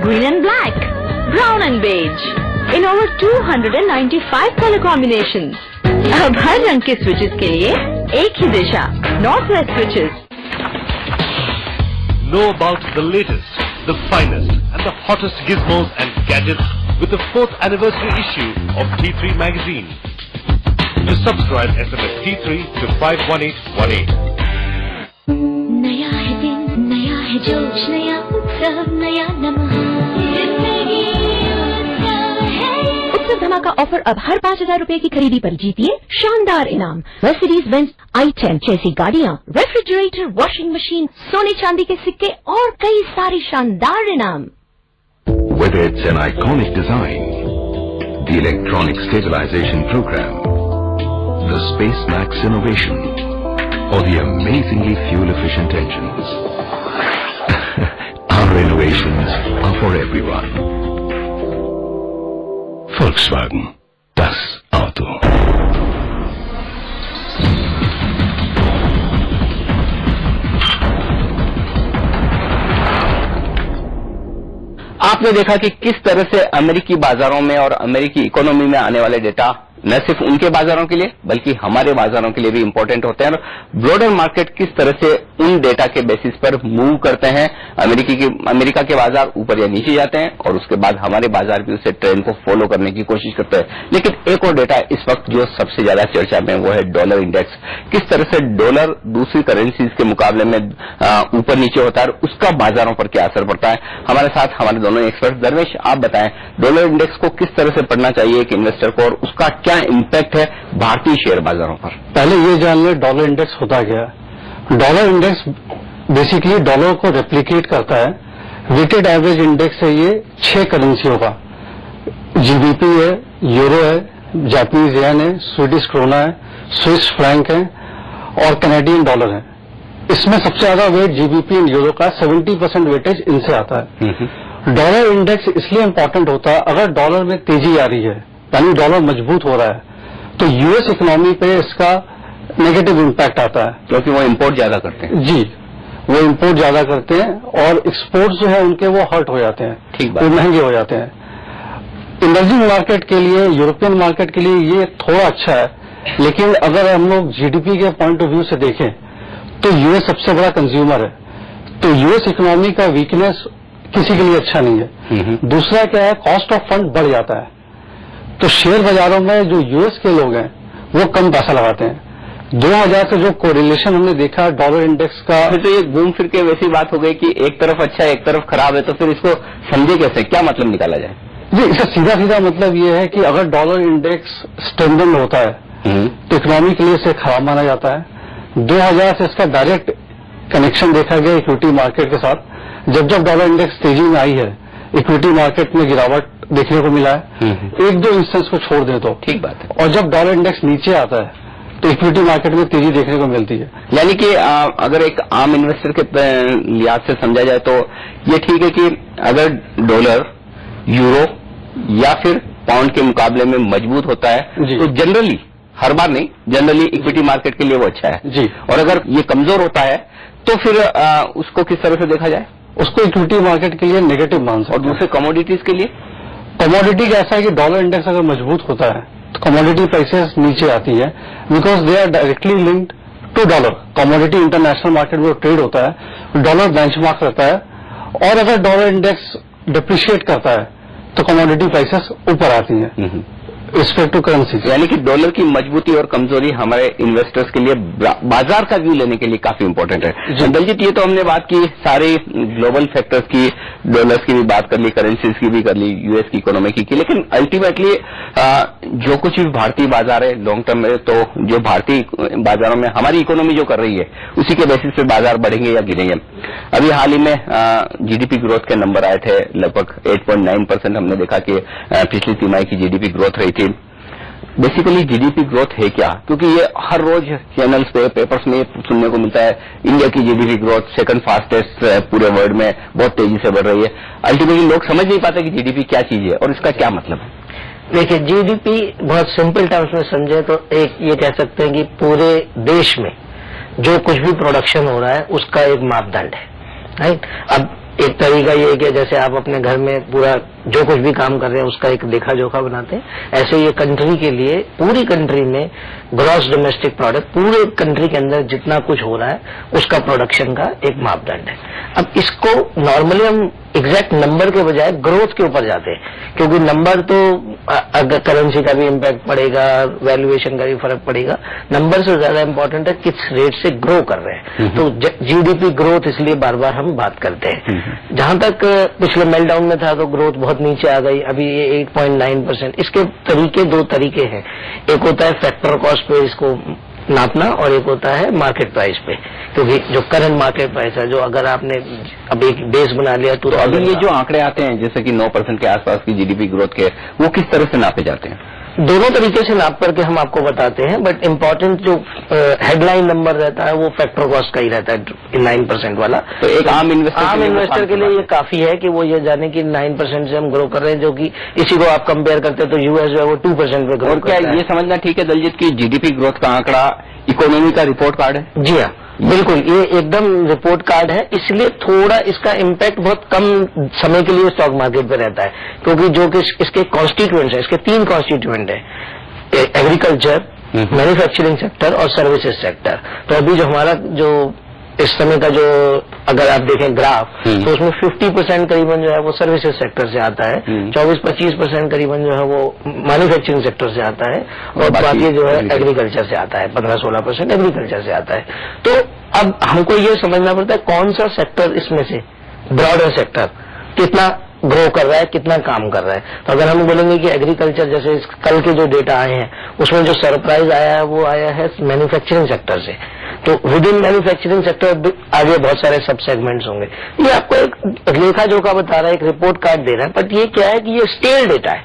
green and black, brown and beige, in over 295 color combinations. अब हर रंग के switches के लिए एक ही दिशा, North West Switches. Know about the latest, the finest and the hottest gizmos and gadgets with the 4th anniversary issue of T3 magazine. To subscribe, SMS T3 to 51818. नया है दिन, नया है जोश, नया उत्सव, नया लम्हा, जिंदगी उत्सव है। उत्सव धमाका ऑफर अब हर 5,000 रूपए की खरीदी पर जीतिए शानदार इनाम, मर्सिडीज बेंज i10 जैसी गाड़ियाँ, रेफ्रिजरेटर, वॉशिंग मशीन, सोने चांदी के सिक्के और कई सारे शानदार इनाम। Whether it's an iconic design, the electronic stabilization program, the SpaceMax innovation, or the amazingly fuel-efficient engines, our innovations are for everyone. Volkswagen, das Auto. आपने देखा कि किस तरह से अमेरिकी बाजारों में और अमेरिकी इकोनॉमी में आने वाले डेटा न सिर्फ उनके बाजारों के लिए बल्कि हमारे बाजारों के लिए भी इंपॉर्टेंट होते हैं और ब्रॉडर मार्केट किस तरह से उन डेटा के बेसिस पर मूव करते हैं। अमेरिका के बाजार ऊपर या नीचे जाते हैं और उसके बाद हमारे बाजार भी उसे ट्रेंड को फॉलो करने की कोशिश करते हैं। लेकिन एक और डेटा इस वक्त जो सबसे ज्यादा चर्चा में वो है डॉलर इंडेक्स। किस तरह से डॉलर दूसरी करेंसीज के मुकाबले में ऊपर नीचे होता है और उसका बाजारों पर क्या असर पड़ता है। हमारे साथ हमारे दोनों एक्सपर्ट। दरवेश, आप बताएं डॉलर इंडेक्स को किस तरह से पढ़ना चाहिए एक इन्वेस्टर को और उसका क्या इम्पैक्ट है भारतीय शेयर बाजारों पर। पहले ये जान ले डॉलर इंडेक्स होता क्या है। डॉलर इंडेक्स बेसिकली डॉलर को रेप्लिकेट करता है। वेटेड एवरेज इंडेक्स है ये 6 करेंसियों का। जीबीपी है, यूरो है, जापानीज येन है, स्वीडिश क्रोना है, स्विस फ्रैंक है और कैनेडियन डॉलर है। इसमें सबसे ज्यादा वेट जीबीपी एंड यूरो का 70% वेटेज इनसे आता है। डॉलर इंडेक्स इसलिए इंपॉर्टेंट होता है अगर डॉलर में तेजी आ रही है यानी डॉलर मजबूत हो रहा है तो यूएस इकोनॉमी पे इसका नेगेटिव इम्पैक्ट आता है क्योंकि वो इंपोर्ट ज्यादा करते हैं। जी, वो इंपोर्ट ज्यादा करते हैं और एक्सपोर्ट्स जो है उनके वो हर्ट हो जाते हैं, ठीक बात, वो महंगे हो जाते हैं। इमर्जिंग मार्केट के लिए, यूरोपियन मार्केट के लिए ये थोड़ा अच्छा है, लेकिन अगर हम लोग जीडीपी के पॉइंट ऑफ व्यू से देखें तो यूएस सबसे बड़ा कंज्यूमर है, तो यूएस इकोनॉमी का वीकनेस किसी के लिए अच्छा नहीं है। दूसरा क्या है, कॉस्ट ऑफ फंड बढ़ जाता है, तो शेयर बाजारों में जो यूएस के लोग हैं वो कम पैसा लगाते हैं। 2000 से जो कोरिलेशन हमने देखा डॉलर इंडेक्स का, फिर तो ये घूम फिर के वैसी बात हो गई कि एक तरफ अच्छा है एक तरफ खराब है, तो फिर इसको समझे कैसे, क्या मतलब निकाला जाए? जी, इसका सीधा सीधा मतलब ये है कि अगर डॉलर इंडेक्स स्ट्रेंथन होता है तो इकोनॉमी के लिए इसे खराब माना जाता है। 2000 से इसका डायरेक्ट कनेक्शन देखा गया इक्विटी मार्केट के साथ। जब जब डॉलर इंडेक्स तेजी में आई है इक्विटी मार्केट में गिरावट देखने को मिला है। एक दो इंस्टेंस को छोड़ दे तो ठीक बात है। और जब डॉलर इंडेक्स नीचे आता है तो इक्विटी मार्केट में तेजी देखने को मिलती है। यानी कि अगर एक आम इन्वेस्टर के लिहाज से समझा जाए तो ये ठीक है कि अगर डॉलर, यूरो या फिर पाउंड के मुकाबले में मजबूत होता है तो जनरली, हर बार नहीं, जनरली इक्विटी मार्केट के लिए वो अच्छा है जी। और अगर ये कमजोर होता है तो फिर उसको किस तरह से देखा जाए? उसको इक्विटी मार्केट के लिए नेगेटिव मान सकते हैं। और दूसरे कमोडिटीज के लिए? कमोडिटी का ऐसा है कि डॉलर इंडेक्स अगर मजबूत होता है तो कमोडिटी प्राइसेस नीचे आती है, because they are directly linked to dollar. Commodity international market में ट्रेड होता है, डॉलर बेंचमार्क रहता है, और अगर डॉलर इंडेक्स डिप्रिशिएट करता है तो कमोडिटी प्राइसेस ऊपर आती हैं रिस्पेक्ट टू करेंसी। यानी कि डॉलर की मजबूती और कमजोरी हमारे इन्वेस्टर्स के लिए बाजार का व्यू लेने के लिए काफी इंपॉर्टेंट है। दलजीत, ये तो हमने बात की सारे ग्लोबल फैक्टर्स की, डॉलर्स की भी बात कर ली, करेंसीज की भी कर ली, यूएस की इकोनॉमी की लेकिन अल्टीमेटली जो कुछ भी भारतीय बाजार है लॉन्ग टर्म में, तो जो भारतीय बाजारों में हमारी इकोनॉमी जो कर रही है उसी के बेसिस पे बाजार बढ़ेंगे या गिरेंगे। अभी हाल ही में जीडीपी ग्रोथ के नंबर आए थे, लगभग 8.9% हमने देखा कि पिछली तिमाही की जीडीपी ग्रोथ रही थी। बेसिकली जीडीपी ग्रोथ है क्या? क्योंकि ये हर रोज चैनल्स पे, पेपर्स में सुनने को मिलता है इंडिया की जीडीपी ग्रोथ सेकंड फास्टेस्ट पूरे वर्ल्ड में, बहुत तेजी से बढ़ रही है। अल्टीमेटली लोग समझ नहीं पाते कि जीडीपी क्या चीज है और इसका क्या मतलब है। देखिए, जीडीपी बहुत सिंपल टर्म्स में समझे तो एक ये कह सकते हैं कि पूरे देश में जो कुछ भी प्रोडक्शन हो रहा है उसका एक मापदंड है, राइट। अब एक तरीका ये है कि जैसे आप अपने घर में पूरा जो कुछ भी काम कर रहे हैं उसका एक लेखा जोखा बनाते हैं, ऐसे ये कंट्री के लिए पूरी कंट्री में ग्रॉस डोमेस्टिक प्रोडक्ट पूरे कंट्री के अंदर जितना कुछ हो रहा है उसका प्रोडक्शन का एक मापदंड है। अब इसको नॉर्मली हम एग्जैक्ट नंबर के बजाय ग्रोथ के ऊपर जाते हैं, क्योंकि नंबर तो अगर करेंसी का भी इम्पैक्ट पड़ेगा, वैल्यूएशन का भी फर्क पड़ेगा, नंबर से ज्यादा इंपॉर्टेंट है किस रेट से ग्रो कर रहे हैं। तो जीडीपी ग्रोथ इसलिए बार बार हम बात करते हैं। जहां तक पिछले मेल्टडाउन में था तो ग्रोथ बहुत नीचे आ गई, अभी ये 8.9%। इसके तरीके दो तरीके हैं, एक होता है फैक्टर कॉस्ट पे इसको नापना और एक होता है मार्केट प्राइस पे, क्योंकि जो करंट मार्केट प्राइस है, जो अगर आपने अब एक बेस बना लिया तो अभी ये जो आंकड़े आते हैं जैसे कि 9% के आसपास की जीडीपी ग्रोथ के, वो किस तरह से नापे जाते हैं? दोनों तरीके से नाप करके हम आपको बताते हैं, बट इम्पोर्टेंट जो हेडलाइन नंबर रहता है वो फैक्टर कॉस्ट का ही रहता है 9% वाला। तो एक आम इन्वेस्टर के लिए ये काफी है कि वो ये जाने कि 9% से हम ग्रो कर रहे हैं, जो कि इसी को आप कंपेयर करते हैं तो यूएस जो है वो 2% पे ग्रो। और क्या ये समझना ठीक है दलजीत की जीडीपी ग्रोथ का आंकड़ा इकोनॉमी का रिपोर्ट कार्ड है? जी हाँ, बिल्कुल, ये एकदम रिपोर्ट कार्ड है, इसलिए थोड़ा इसका इम्पैक्ट बहुत कम समय के लिए स्टॉक मार्केट पे रहता है, क्योंकि जो कि इसके कॉन्स्टिट्यूएंट्स है, इसके 3 कॉन्स्टिट्यूएंट है, एग्रीकल्चर, मैन्युफैक्चरिंग सेक्टर और सर्विसेज सेक्टर। तो अभी जो हमारा जो इस समय का जो अगर आप देखें ग्राफ, तो उसमें 50% करीबन जो है वो सर्विसेज सेक्टर से आता है, 24-25% करीबन जो है वो मैन्युफैक्चरिंग सेक्टर से आता है, और बाकी जो है एग्रीकल्चर से आता है, 15-16% एग्रीकल्चर से आता है। तो अब हमको ये समझना पड़ता है कौन सा सेक्टर इसमें से ब्रॉडर सेक्टर कितना ग्रो कर रहा है, कितना काम कर रहा है। तो अगर हम बोलेंगे कि एग्रीकल्चर, जैसे कल के जो डेटा आए हैं उसमें जो सरप्राइज आया है वो आया है मैन्युफैक्चरिंग सेक्टर से। तो विद इन मैन्युफैक्चरिंग सेक्टर आगे बहुत सारे सब सेगमेंट्स होंगे। ये आपको एक लेखा जोखा बता रहा है, एक रिपोर्ट कार्ड दे रहा है, बट ये क्या है कि ये स्टेल डेटा है,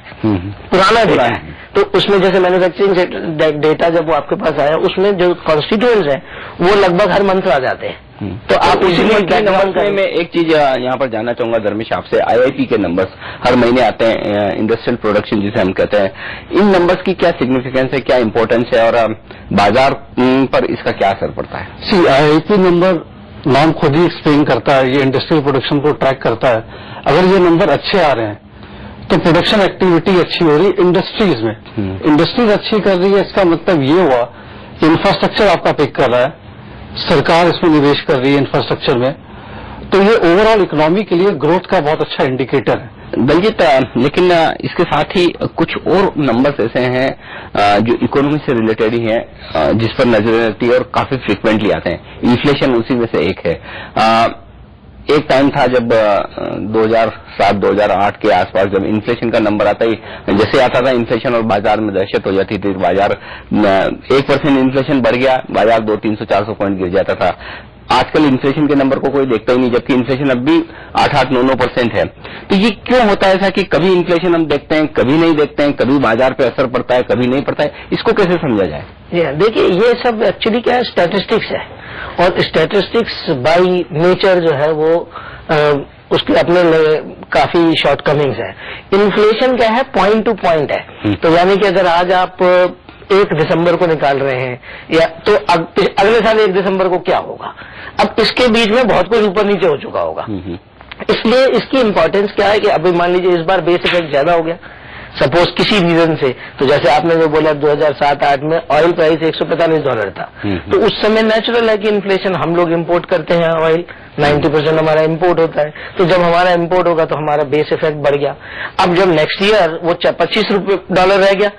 पुराना डेटा है। तो उसमें जैसे मैन्युफैक्चरिंग डेटा जब वो आपके पास आया, उसमें जो कॉन्स्टिट्यूएंट्स हैं वो लगभग हर मंथ आ जाते हैं। तो आप इसीलिए नंबर में एक चीज यहाँ पर जानना चाहूंगा धर्मेश आपसे, आईआईपी के नंबर्स हर महीने आते हैं, इंडस्ट्रियल प्रोडक्शन जिसे हम कहते हैं, इन नंबर्स की क्या सिग्निफिकेंस है, क्या इंपॉर्टेंस है और बाजार पर इसका क्या असर पड़ता है? सी आईआईपी नंबर नाम खुद ही एक्सप्लेन करता है, ये इंडस्ट्रियल प्रोडक्शन को ट्रैक करता है। अगर ये नंबर अच्छे आ रहे हैं तो प्रोडक्शन एक्टिविटी अच्छी हो रही है इंडस्ट्रीज में, इंडस्ट्रीज अच्छी कर रही है, इसका मतलब ये हुआ कि इंफ्रास्ट्रक्चर आपका पिक कर रहा है, सरकार इसमें निवेश कर रही है इंफ्रास्ट्रक्चर में, तो ये ओवरऑल इकोनॉमी के लिए ग्रोथ का बहुत अच्छा इंडिकेटर है। दलजीत, लेकिन इसके साथ ही कुछ और नंबर्स ऐसे हैं जो इकोनॉमी से रिलेटेड ही हैं, जिस पर नजर रहती है और काफी फ्रिक्वेंटली आते हैं। इन्फ्लेशन उसी में से एक है। एक टाइम था जब 2007-2008 के आसपास जब इन्फ्लेशन का नंबर आता ही, जैसे आता था इन्फ्लेशन और बाजार में दहशत हो जाती थी, बाजार 1% इन्फ्लेशन बढ़ गया, बाजार 200-300-400 पॉइंट गिर जाता था। आजकल इन्फ्लेशन के नंबर को कोई देखता ही नहीं, जबकि इन्फ्लेशन अब भी 8-9% है। तो ये क्यों होता है ऐसा कि कभी इन्फ्लेशन हम देखते हैं, कभी नहीं देखते हैं, कभी बाजार पे असर पड़ता है, कभी नहीं पड़ता है, इसको कैसे समझा जाए? देखिए, ये सब एक्चुअली क्या है, स्टैटिस्टिक्स है, और स्टैटिस्टिक्स बाय नेचर जो है वो उसके अपने काफी शॉर्टकमिंग्स है। इन्फ्लेशन क्या है, पॉइंट टू पॉइंट है। तो यानी कि अगर आज आप 1 दिसंबर को निकाल रहे हैं, या तो अगले साल 1 दिसंबर को क्या होगा, अब इसके बीच में बहुत कुछ ऊपर नीचे हो चुका होगा। इसलिए इसकी इंपॉर्टेंस क्या है कि अभी मान लीजिए इस बार बेस इफेक्ट ज्यादा हो गया, सपोज किसी रीजन से, तो जैसे आपने जो बोला 2007-8 में ऑयल प्राइस $145 था, तो उस समय नेचुरल है कि इन्फ्लेशन, हम लोग इंपोर्ट करते हैं ऑयल, 90% हमारा इंपोर्ट होता है, तो जब हमारा इंपोर्ट होगा तो हमारा बेस इफेक्ट बढ़ गया। अब जब नेक्स्ट ईयर वो $25 रह गया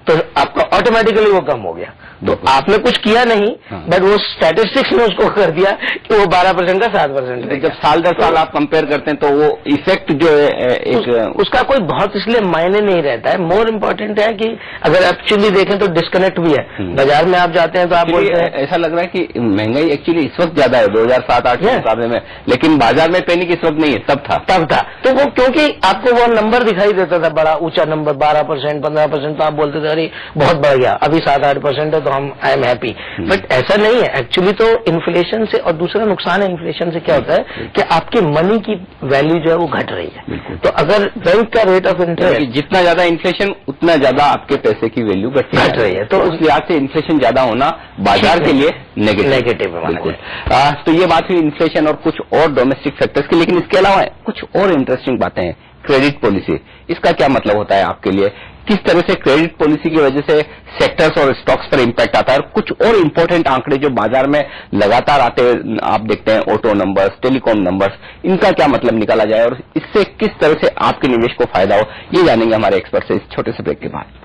तो आपका ऑटोमेटिकली वो कम हो गया। तो आपने कुछ किया नहीं, बट वो स्टैटिस्टिक्स ने उसको कर दिया कि वो 12% का 7%। जब साल दर साल आप कंपेयर करते हैं तो वो इफेक्ट जो है उसका कोई बहुत इसलिए मायने नहीं रहता है। मोर इम्पोर्टेंट है कि अगर एक्चुअली देखें तो डिस्कनेक्ट भी है। बाजार में आप जाते हैं तो आप बोलते हैं, ऐसा लग रहा है कि महंगाई एक्चुअली इस वक्त ज्यादा है 2007-8 के मुकाबले में, लेकिन बाजार में पैनिक इस वक्त नहीं है, तब था। तो वो क्योंकि आपको वो नंबर दिखाई देता था, बड़ा ऊंचा नंबर 12%, 15%, तो आप बोलते थे अरे बहुत बढ़ गया, अभी 7-8% है तो तो आई एम हैप्पी, बट ऐसा नहीं है एक्चुअली। तो इन्फ्लेशन से, और दूसरा नुकसान है इन्फ्लेशन से क्या होता है कि आपके मनी की वैल्यू जो है वो घट रही है। तो अगर बैंक का रेट ऑफ इंटरेस्ट, जितना ज्यादा इन्फ्लेशन उतना ज्यादा आपके पैसे की वैल्यू घट रही है, तो उस लिहाज से इन्फ्लेशन ज्यादा होना बाजार के लिए नेगेटिव है। बिल्कुल। तो ये बात हुई इन्फ्लेशन और कुछ और डोमेस्टिक फैक्टर्स की, लेकिन इसके अलावा कुछ और इंटरेस्टिंग बातें हैं। क्रेडिट पॉलिसी, इसका क्या मतलब होता है आपके लिए? किस तरह से क्रेडिट पॉलिसी की वजह से सेक्टर्स और स्टॉक्स पर इंपैक्ट आता है? और कुछ और इंपॉर्टेंट आंकड़े जो बाजार में लगातार आते हैं, आप देखते हैं ऑटो नंबर्स, टेलीकॉम नंबर्स, इनका क्या मतलब निकाला जाए और इससे किस तरह से आपके निवेश को फायदा हो, ये जानेंगे हमारे एक्सपर्ट से इस छोटे से ब्रेक के बाद।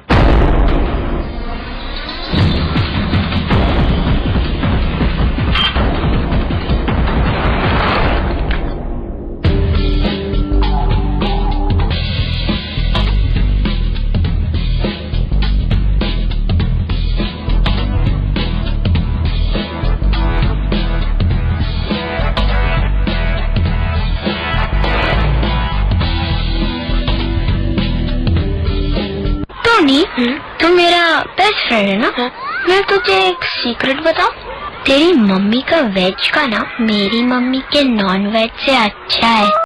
तू मेरा बेस्ट फ्रेंड है ना? मैं तुझे एक सीक्रेट बताऊं? तेरी मम्मी का वेज का ना मेरी मम्मी के नॉन वेज से अच्छा है।